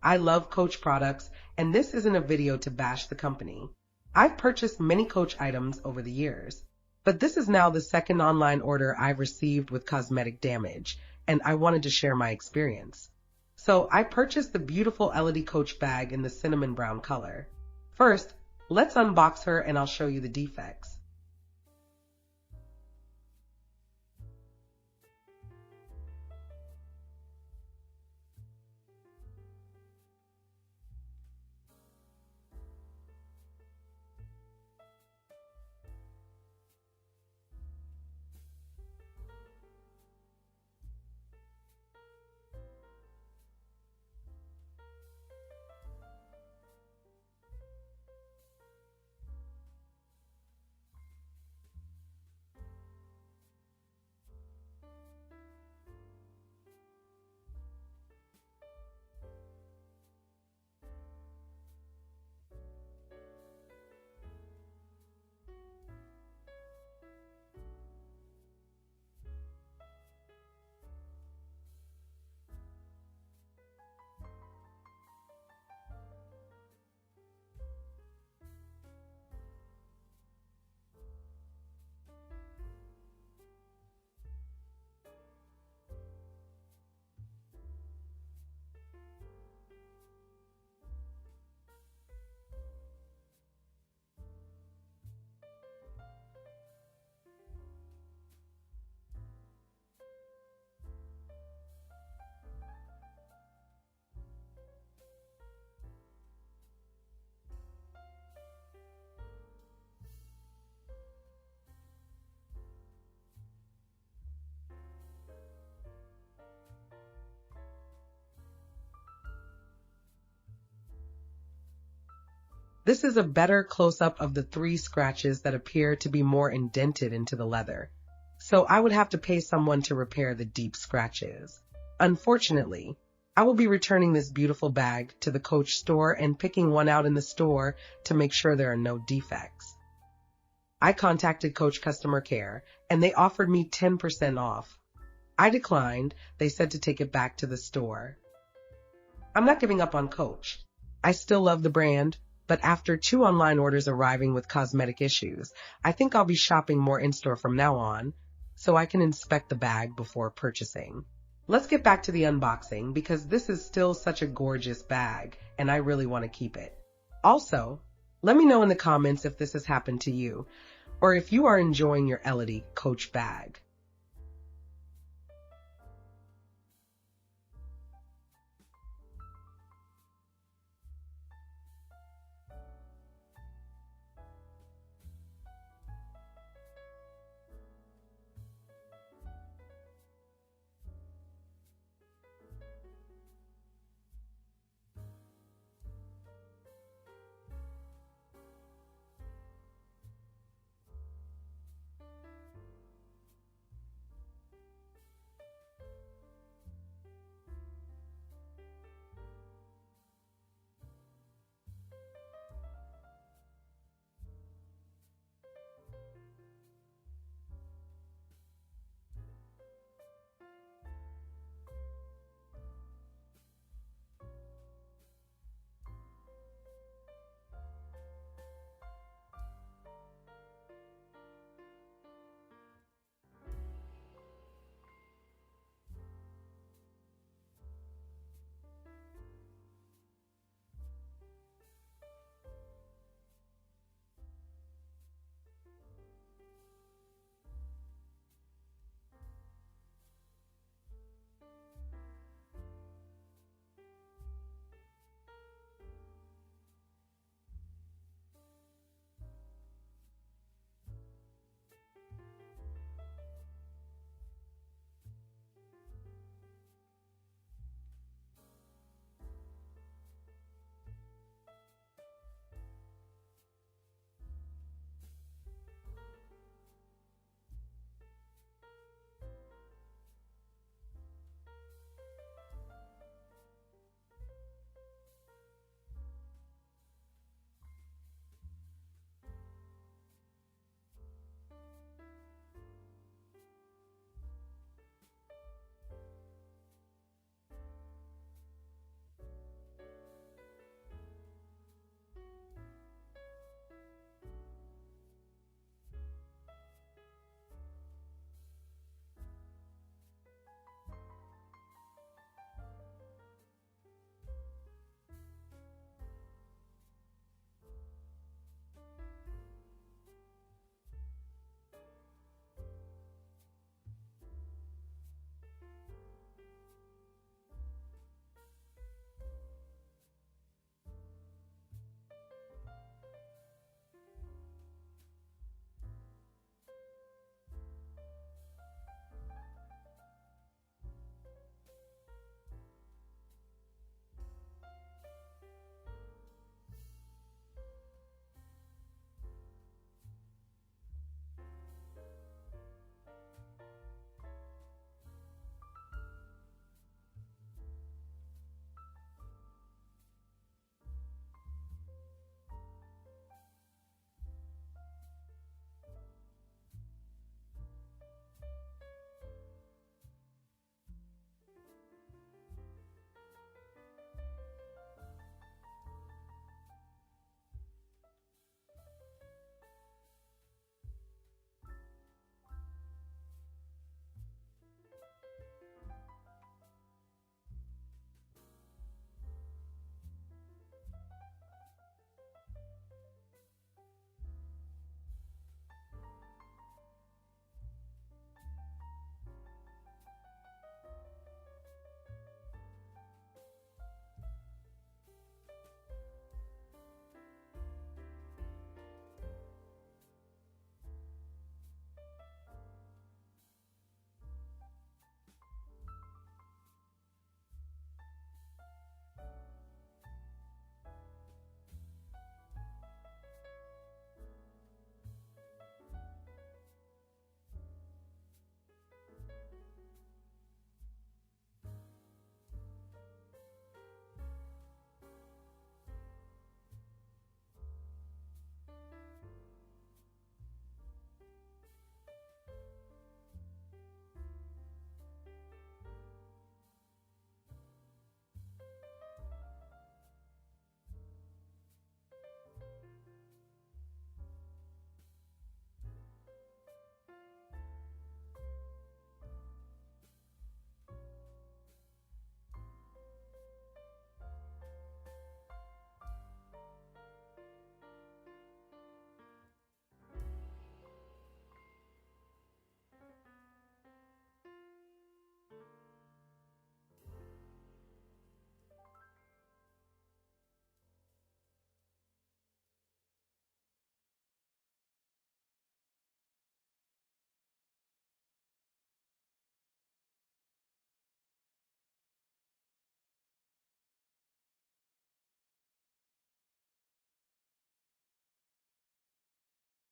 I love Coach products, and this isn't a video to bash the company. I've purchased many Coach items over the years, but this is now the second online order I've received with cosmetic damage, and I wanted to share my experience. So I purchased the beautiful Elodie Coach bag in the cinnamon brown color. First, let's unbox her and I'll show you the defects. This is a better close-up of the 3 scratches that appear to be more indented into the leather, so I would have to pay someone to repair the deep scratches. Unfortunately, I will be returning this beautiful bag to the Coach store and picking one out in the store to make sure there are no defects. I contacted Coach customer care and they offered me 10% off. I declined. They said to take it back to the store. I'm not giving up on Coach. I still love the brand. But after 2 online orders arriving with cosmetic issues, I think I'll be shopping more in-store from now on, so I can inspect the bag before purchasing. Let's get back to the unboxing because this is still such a gorgeous bag, and I really want to keep it. Also, let me know in the comments if this has happened to you, or if you are enjoying your Elodie Coach bag.